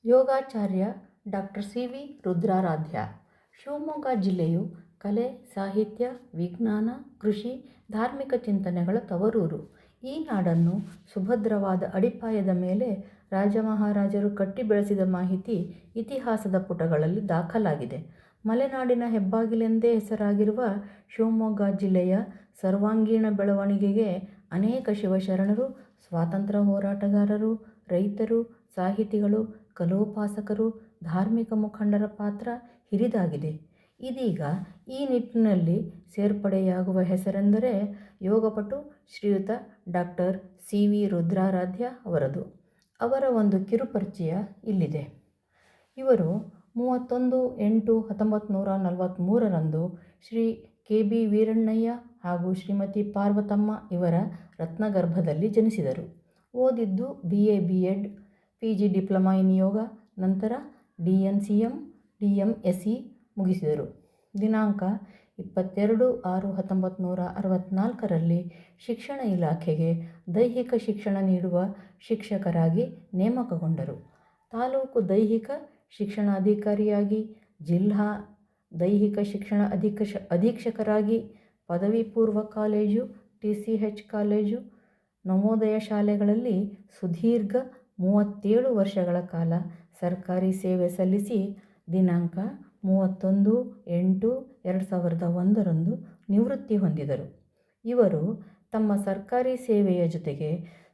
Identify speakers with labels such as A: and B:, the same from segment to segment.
A: ಯೋಗಾಚಾರ್ಯ doctor C V Rudraradhya. Shivamogga ಜಿಲ್ಲೆಯು ಕಲೆ, ಸಾಹಿತ್ಯ, ವಿಜ್ಞಾನ, ಕೃಷಿ, ಧಾರ್ಮಿಕ ಚಿಂತನೆಗಳ ತವರೂರು. ಈ ನಾಡನ್ನು ಸುಭದ್ರವಾದ ಅಡಿಪಾಯದ ಮೇಲೆ ರಾಜಮಹಾರಾಜರು ಕಟ್ಟಿ ಬೆಳೆಸಿದ ಮಾಹಿತಿ ಇತಿಹಾಸದ ಪುಟಗಳಲ್ಲಿ ದಾಖಲಾಗಿದೆ. ಮಲೆನಾಡಿನ ಹೆಬ್ಬಾಗಿಲೆಂದೇ ಹೆಸರಾಗಿರುವ ಶಿವಮೊಗ್ಗ ಜಿಲ್ಲೆಯ ಸರ್ವಾಂಗೀಣ ಬೆಳವಣಿಗೆಗೆ ಅನೇಕ ಶಿವಶರಣರು, ಸ್ವಾತಂತ್ರ್ಯ ಹೋರಾಟಗಾರರು, ರೈತರು, ಸಾಹಿತಿಗಳು, ಕಲೋಪಾಸಕರು, ಧಾರ್ಮಿಕ ಮುಖಂಡರ ಪಾತ್ರ ಹಿರಿದಾಗಿದೆ. ಇದೀಗ ಈ ನಿಟ್ಟಿನಲ್ಲಿ ಸೇರ್ಪಡೆಯಾಗುವ ಹೆಸರೆಂದರೆ ಯೋಗಪಟು ಶ್ರೀಯುತ ಡಾಕ್ಟರ್ ಸಿ ವಿ ರುದ್ರಾರಾಧ್ಯ ಅವರದು. ಅವರ ಒಂದು ಕಿರುಪರಿಚಯ ಇಲ್ಲಿದೆ. ಇವರು 31/8/1943 ಶ್ರೀ ಕೆ ಬಿ ವೀರಣ್ಣಯ್ಯ ಹಾಗೂ ಶ್ರೀಮತಿ ಪಾರ್ವತಮ್ಮ ಇವರ ರತ್ನಗರ್ಭದಲ್ಲಿ ಜನಿಸಿದರು. ಓದಿದ್ದು BA B.Ed, PG diploma in yoga, ನಂತರ DNCM, DMSc ಮುಗಿಸಿದರು. ದಿನಾಂಕ 22/6/1964 ಶಿಕ್ಷಣ ಇಲಾಖೆಗೆ ದೈಹಿಕ ಶಿಕ್ಷಣ ನೀಡುವ ಶಿಕ್ಷಕರಾಗಿ ನೇಮಕಗೊಂಡರು. ತಾಲೂಕು ದೈಹಿಕ ಶಿಕ್ಷಣಾಧಿಕಾರಿಯಾಗಿ, ಜಿಲ್ಲಾ ದೈಹಿಕ ಶಿಕ್ಷಣ ಅಧೀಕ್ಷಕರಾಗಿ, ಪದವಿ ಪೂರ್ವ ಕಾಲೇಜು, TCH ಕಾಲೇಜು, ನವೋದಯ ಶಾಲೆಗಳಲ್ಲಿ ಸುದೀರ್ಘ 37 ವರ್ಷಗಳ ಕಾಲ ಸರ್ಕಾರಿ ಸೇವೆ ಸಲ್ಲಿಸಿ ದಿನಾಂಕ 31/8/2001 ನಿವೃತ್ತಿ ಹೊಂದಿದರು. ಇವರು ತಮ್ಮ ಸರ್ಕಾರಿ ಸೇವೆಯ ಜೊತೆಗೆ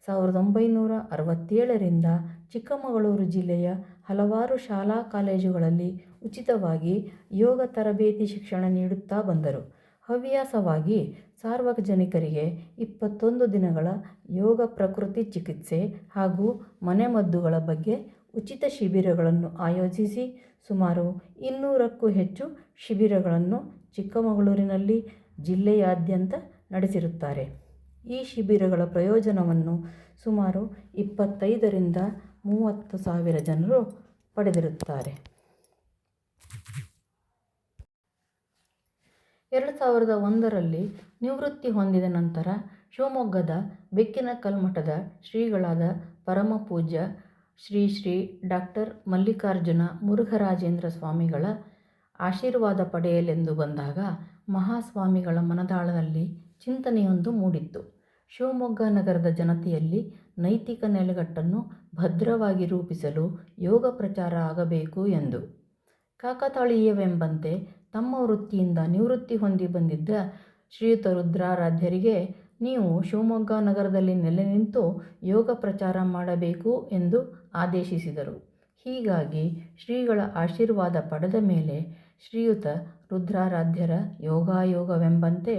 A: 1967ರಿಂದ ಚಿಕ್ಕಮಗಳೂರು ಜಿಲ್ಲೆಯ ಹಲವಾರು ಶಾಲಾ ಕಾಲೇಜುಗಳಲ್ಲಿ ಉಚಿತವಾಗಿ ಯೋಗ ತರಬೇತಿ ಶಿಕ್ಷಣ ನೀಡುತ್ತಾ ಬಂದರು. ಹವ್ಯಾಸವಾಗಿ ಸಾರ್ವಜನಿಕರಿಗೆ 21 ದಿನಗಳ ಯೋಗ ಪ್ರಕೃತಿ ಚಿಕಿತ್ಸೆ ಹಾಗೂ ಮನೆಮದ್ದುಗಳ ಬಗ್ಗೆ ಉಚಿತ ಶಿಬಿರಗಳನ್ನು ಆಯೋಜಿಸಿ ಸುಮಾರು 200ಕ್ಕೂ ಹೆಚ್ಚು ಶಿಬಿರಗಳನ್ನು ಚಿಕ್ಕಮಗಳೂರಿನಲ್ಲಿ ಜಿಲ್ಲೆಯಾದ್ಯಂತ ನಡೆಸಿರುತ್ತಾರೆ. ಈ ಶಿಬಿರಗಳ ಪ್ರಯೋಜನವನ್ನು ಸುಮಾರು 25ರಿಂದ 30 ಸಾವಿರ ಜನರು ಪಡೆದಿರುತ್ತಾರೆ. 2001ರಲ್ಲಿ ನಿವೃತ್ತಿ ಹೊಂದಿದ ನಂತರ ಶಿವಮೊಗ್ಗದ ಬೆಕ್ಕಿನಕಲ್ಮಠದ ಶ್ರೀಗಳಾದ ಪರಮಪೂಜ್ಯ ಶ್ರೀ ಶ್ರೀ ಡಾಕ್ಟರ್ ಮಲ್ಲಿಕಾರ್ಜುನ ಮುರುಘರಾಜೇಂದ್ರ ಸ್ವಾಮಿಗಳ ಆಶೀರ್ವಾದ ಪಡೆಯಲೆಂದು ಬಂದಾಗ ಮಹಾಸ್ವಾಮಿಗಳ ಮನದಾಳದಲ್ಲಿ ಚಿಂತನೆಯೊಂದು ಮೂಡಿತ್ತು. ಶಿವಮೊಗ್ಗ ನಗರದ ಜನತೆಯಲ್ಲಿ ನೈತಿಕ ನೆಲೆಗಟ್ಟನ್ನು ಭದ್ರವಾಗಿ ರೂಪಿಸಲು ಯೋಗ ಪ್ರಚಾರ ಆಗಬೇಕು ಎಂದು. ಕಾಕತಾಳೀಯವೆಂಬಂತೆ ತಮ್ಮ ವೃತ್ತಿಯಿಂದ ನಿವೃತ್ತಿ ಹೊಂದಿ ಬಂದಿದ್ದ ಶ್ರೀಯುತ ರುದ್ರಾರಾಧ್ಯರಿಗೆ ನೀವು ಶಿವಮೊಗ್ಗ ನಗರದಲ್ಲಿ ನೆಲೆ ನಿಂತು ಯೋಗ ಪ್ರಚಾರ ಮಾಡಬೇಕು ಎಂದು ಆದೇಶಿಸಿದರು. ಹೀಗಾಗಿ ಶ್ರೀಗಳ ಆಶೀರ್ವಾದ ಪಡೆದ ಮೇಲೆ ಶ್ರೀಯುತ ರುದ್ರಾರಾಧ್ಯರ ಯೋಗಾಯೋಗವೆಂಬಂತೆ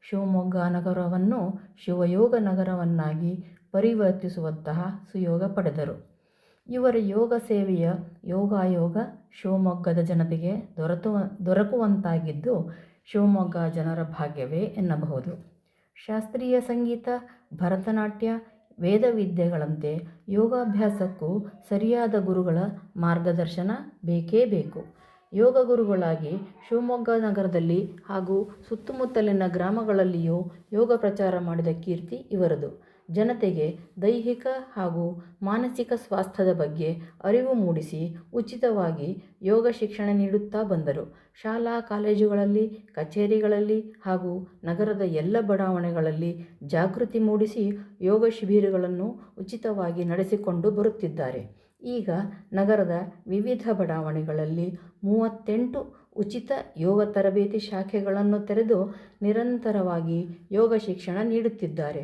A: ಶಿವಮೊಗ್ಗ ನಗರವನ್ನು ಶಿವಯೋಗ ನಗರವನ್ನಾಗಿ ಪರಿವರ್ತಿಸುವಂತಹ ಸುಯೋಗ ಪಡೆದರು. ಇವರ ಯೋಗ ಸೇವೆಯ ಯೋಗಾಯೋಗ ಶಿವಮೊಗ್ಗದ ಜನತೆಗೆ ದೊರಕುವಂತಾಗಿದ್ದು ಶಿವಮೊಗ್ಗ ಜನರ ಭಾಗ್ಯವೇ ಎನ್ನಬಹುದು. ಶಾಸ್ತ್ರೀಯ ಸಂಗೀತ, ಭರತನಾಟ್ಯ, ವೇದವಿದ್ಯೆಗಳಂತೆ ಯೋಗಾಭ್ಯಾಸಕ್ಕೂ ಸರಿಯಾದ ಗುರುಗಳ ಮಾರ್ಗದರ್ಶನ ಬೇಕೇ ಬೇಕು. ಯೋಗ ಗುರುಗಳಾಗಿ ಶಿವಮೊಗ್ಗ ನಗರದಲ್ಲಿ ಹಾಗೂ ಸುತ್ತಮುತ್ತಲಿನ ಗ್ರಾಮಗಳಲ್ಲಿಯೂ ಯೋಗ ಪ್ರಚಾರ ಮಾಡಿದ ಕೀರ್ತಿ ಇವರದು. ಜನತೆಗೆ ದೈಹಿಕ ಹಾಗೂ ಮಾನಸಿಕ ಸ್ವಾಸ್ಥ್ಯದ ಬಗ್ಗೆ ಅರಿವು ಮೂಡಿಸಿ ಉಚಿತವಾಗಿ ಯೋಗ ಶಿಕ್ಷಣ ನೀಡುತ್ತಾ ಬಂದರು. ಶಾಲಾ ಕಾಲೇಜುಗಳಲ್ಲಿ, ಕಚೇರಿಗಳಲ್ಲಿ ಹಾಗೂ ನಗರದ ಎಲ್ಲ ಬಡಾವಣೆಗಳಲ್ಲಿ ಜಾಗೃತಿ ಮೂಡಿಸಿ ಯೋಗ ಶಿಬಿರಗಳನ್ನು ಉಚಿತವಾಗಿ ನಡೆಸಿಕೊಂಡು ಬರುತ್ತಿದ್ದಾರೆ. ಈಗ ನಗರದ ವಿವಿಧ ಬಡಾವಣೆಗಳಲ್ಲಿ 38 ಉಚಿತ ಯೋಗ ತರಬೇತಿ ಶಾಖೆಗಳನ್ನು ತೆರೆದು ನಿರಂತರವಾಗಿ ಯೋಗ ಶಿಕ್ಷಣ ನೀಡುತ್ತಿದ್ದಾರೆ.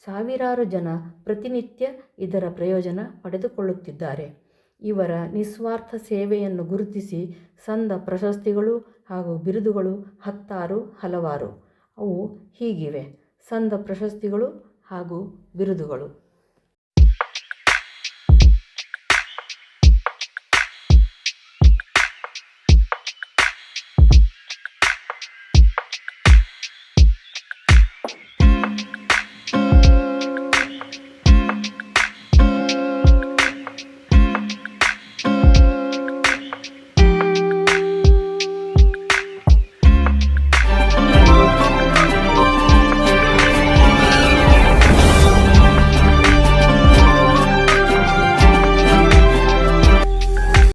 A: ಸಾವಿರಾರು ಜನ ಪ್ರತಿನಿತ್ಯ ಇದರ ಪ್ರಯೋಜನ ಪಡೆದುಕೊಳ್ಳುತ್ತಿದ್ದಾರೆ. ಇವರ ನಿಸ್ವಾರ್ಥ ಸೇವೆಯನ್ನು ಗುರುತಿಸಿ ಸಂದ ಪ್ರಶಸ್ತಿಗಳು ಹಾಗೂ ಬಿರುದುಗಳು ಹಲವಾರು. ಅವು ಹೀಗಿವೆ. ಸಂದ ಪ್ರಶಸ್ತಿಗಳು ಹಾಗೂ ಬಿರುದುಗಳು.